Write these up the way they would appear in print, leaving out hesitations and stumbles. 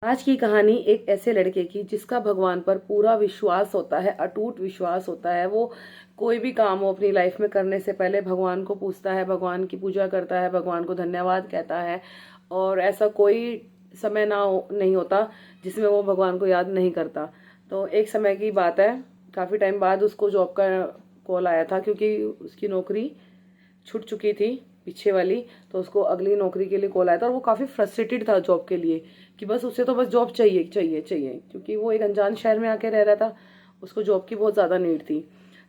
आज की कहानी एक ऐसे लड़के की जिसका भगवान पर पूरा विश्वास होता है, अटूट विश्वास होता है। वो कोई भी काम हो अपनी लाइफ में करने से पहले भगवान को पूछता है, भगवान की पूजा करता है, भगवान को धन्यवाद कहता है। और ऐसा कोई समय नहीं होता जिसमें वो भगवान को याद नहीं करता। तो एक समय की बात है, काफ़ी टाइम बाद उसको जॉब का कॉल आया था, क्योंकि उसकी नौकरी छूट चुकी थी पीछे वाली। तो उसको अगली नौकरी के लिए कॉल आया था और वो काफ़ी फ्रस्ट्रेटेड था जॉब के लिए, कि बस उसे तो बस जॉब चाहिए चाहिए चाहिए, क्योंकि वो एक अनजान शहर में आके रह रहा था। उसको जॉब की बहुत ज़्यादा नीड थी।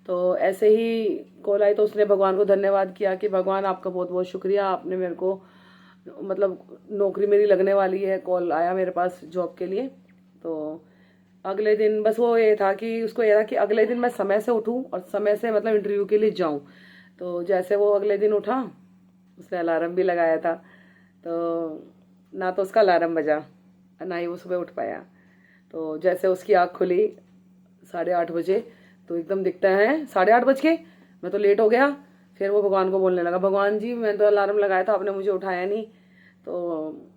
तो ऐसे ही कॉल आई तो उसने भगवान को धन्यवाद किया कि भगवान आपका बहुत बहुत शुक्रिया, आपने मेरे को मतलब नौकरी मेरी लगने वाली है, कॉल आया मेरे पास जॉब के लिए। तो अगले दिन बस वो ये था कि उसको ये था कि अगले दिन मैं समय से उठूं और समय से मतलब इंटरव्यू के लिए जाऊं। तो जैसे वो अगले दिन उठा, उसने अलार्म भी लगाया था, तो ना तो उसका अलार्म बजा, ना ही वो सुबह उठ पाया। तो जैसे उसकी आँख खुली 8:30 बजे, तो एकदम दिखता है 8:30 बज के, मैं तो लेट हो गया। फिर वो भगवान को बोलने लगा, भगवान जी मैंने तो अलार्म लगाया था, आपने मुझे उठाया नहीं। तो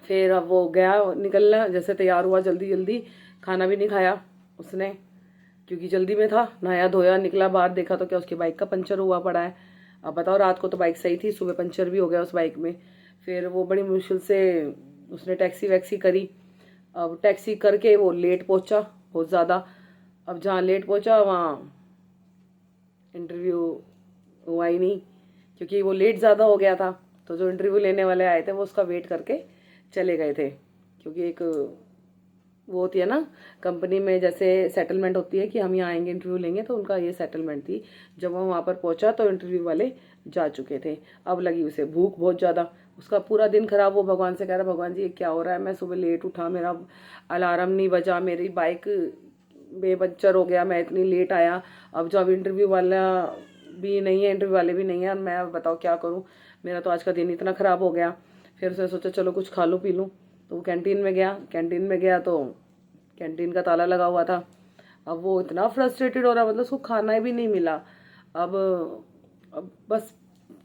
फिर अब वो गया निकलना, जैसे तैयार हुआ जल्दी जल्दी, खाना भी नहीं खाया उसने क्योंकि जल्दी में था। नहाया धोया निकला बाहर, देखा तो क्या उसकी बाइक का पंचर हुआ पड़ा है। अब बताओ, रात को तो बाइक सही थी, सुबह पंचर भी हो गया उस बाइक में। फिर वो बड़ी मुश्किल से उसने टैक्सी वैक्सी करी। अब टैक्सी करके वो लेट पहुंचा बहुत ज़्यादा। अब जहाँ लेट पहुंचा वहाँ इंटरव्यू हुआ ही नहीं, क्योंकि वो लेट ज़्यादा हो गया था। तो जो इंटरव्यू लेने वाले आए थे वो उसका वेट करके चले गए थे, क्योंकि एक वो होती है ना कंपनी में, जैसे सेटलमेंट होती है कि हम यहाँ आएंगे इंटरव्यू लेंगे, तो उनका ये सेटलमेंट थी। जब वो वहाँ पर पहुंचा तो इंटरव्यू वाले जा चुके थे। अब लगी उसे भूख बहुत ज़्यादा, उसका पूरा दिन खराब। वो भगवान से कह रहा, भगवान जी ये क्या हो रहा है, मैं सुबह लेट उठा, मेरा अलार्म नहीं बजा, मेरी बाइक बेपंचर हो गया, मैं इतनी लेट आया। अब जब इंटरव्यू वाला भी नहीं है, इंटरव्यू वाले भी नहीं है, मैं अब बताओ क्या करूँ, मेरा तो आज का दिन इतना ख़राब हो गया। फिर उसने सोचा चलो कुछ खा लूँ पी लूँ। तो वो कैंटीन में गया, तो कैंटीन का ताला लगा हुआ था। अब वो इतना फ्रस्ट्रेटेड हो रहा, मतलब उसको खाना भी नहीं मिला। अब अब बस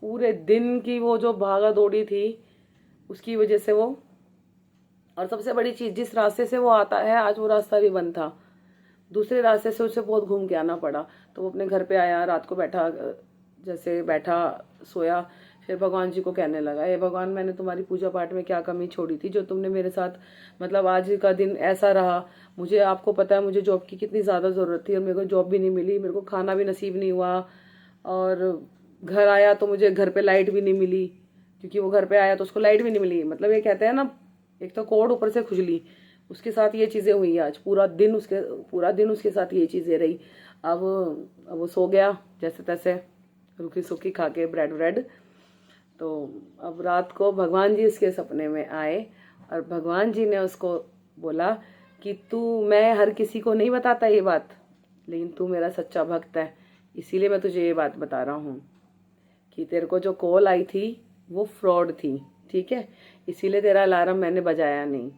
पूरे दिन की वो जो भागा दौड़ी थी उसकी वजह से वो, और सबसे बड़ी चीज़ जिस रास्ते से वो आता है आज वो रास्ता भी बंद था, दूसरे रास्ते से उसे बहुत घूम के आना पड़ा। तो वो अपने घर पे आया, रात को बैठा, जैसे बैठा सोया, फिर भगवान जी को कहने लगा, हे भगवान मैंने तुम्हारी पूजा पाठ में क्या कमी छोड़ी थी जो तुमने मेरे साथ, मतलब आज का दिन ऐसा रहा। मुझे आपको पता है मुझे जॉब की कितनी ज़्यादा ज़रूरत थी और मेरे को जॉब भी नहीं मिली, मेरे को खाना भी नसीब नहीं हुआ। और घर आया तो मुझे घर पे लाइट भी नहीं मिली, क्योंकि वो घर पे आया तो उसको लाइट भी नहीं मिली। मतलब ये कहते हैं ना, एक तो कोड ऊपर से खुजली, उसके साथ ये चीज़ें हुई आज पूरा दिन उसके साथ ये चीज़ें रही। अब वो सो गया जैसे तैसे, रूखी सूखी खा के ब्रेड व्रेड। तो अब रात को भगवान जी उसके सपने में आए और भगवान जी ने उसको बोला कि तू, मैं हर किसी को नहीं बताता ये बात, लेकिन तू मेरा सच्चा भक्त है, इसीलिए मैं तुझे ये बात बता रहा हूँ कि तेरे को जो कॉल आई थी वो फ्रॉड थी, ठीक है। इसीलिए तेरा अलार्म मैंने बजाया नहीं,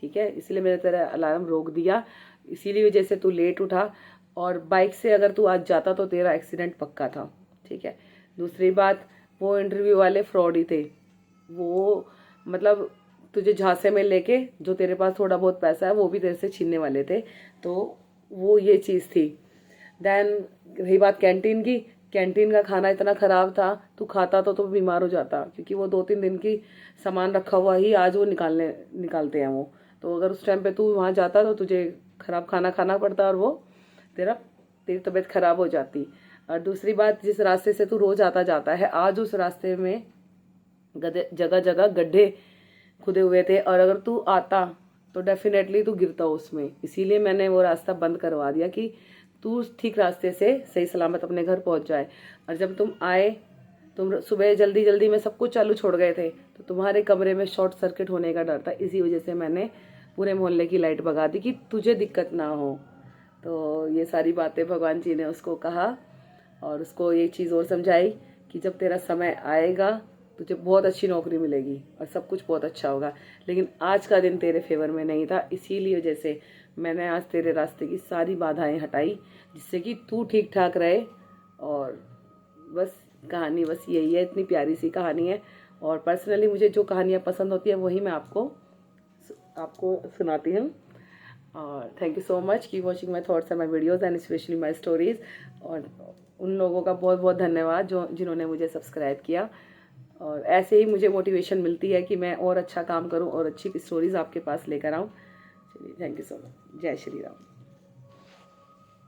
ठीक है, इसीलिए मैंने तेरा अलार्म रोक दिया, इसीलिए वजह से तू लेट उठा। और बाइक से अगर तू आज जाता तो तेरा एक्सीडेंट पक्का था, ठीक है। दूसरी बात, वो इंटरव्यू वाले फ्रॉड ही थे। वो मतलब तुझे झांसे में लेके जो तेरे पास थोड़ा बहुत पैसा है वो भी तेरे से छीनने वाले थे। तो वो ये चीज़ थी। देन रही बात कैंटीन की, कैंटीन का खाना इतना ख़राब था, तू खाता तो बीमार हो जाता, क्योंकि वो 2-3 दिन की सामान रखा हुआ ही आज वो निकालते हैं वो। तो अगर उस टाइम पे तू वहाँ जाता तो तुझे ख़राब खाना खाना पड़ता और वो तेरी तबीयत ख़राब हो जाती। और दूसरी बात, जिस रास्ते से तू रोज़ आता जाता है, आज उस रास्ते में जगह जगह गड्ढे खुदे हुए थे, और अगर तू आता तो डेफिनेटली तू गिरता उसमें। इसीलिए मैंने वो रास्ता बंद करवा दिया कि तू ठीक रास्ते से सही सलामत अपने घर पहुंच जाए। और जब तुम आए, तुम सुबह जल्दी जल्दी में सब कुछ चालू छोड़ गए थे, तो तुम्हारे कमरे में शॉर्ट सर्किट होने का डर था, इसी वजह से मैंने पूरे मोहल्ले की लाइट भगा दी कि तुझे दिक्कत ना हो। तो ये सारी बातें भगवान जी ने उसको कहा और उसको ये चीज़ और समझाई कि जब तेरा समय आएगा तुझे बहुत अच्छी नौकरी मिलेगी और सब कुछ बहुत अच्छा होगा, लेकिन आज का दिन तेरे फेवर में नहीं था, इसीलिए वजह से मैंने आज तेरे रास्ते की सारी बाधाएं हटाई, जिससे कि तू ठीक ठाक रहे। और बस कहानी बस यही है, इतनी प्यारी सी कहानी है। और पर्सनली मुझे जो कहानियाँ पसंद होती है वही मैं आपको आपको सुनाती हूँ। और थैंक यू सो मच की watching my thoughts and my videos and specially my stories. और उन लोगों का बहुत बहुत धन्यवाद जिन्होंने मुझे सब्सक्राइब किया। और ऐसे ही मुझे मोटिवेशन मिलती है कि मैं और अच्छा काम करूं और अच्छी स्टोरीज़ आपके पास लेकर आऊं। चलिए, थैंक यू सो मच। जय श्री राम।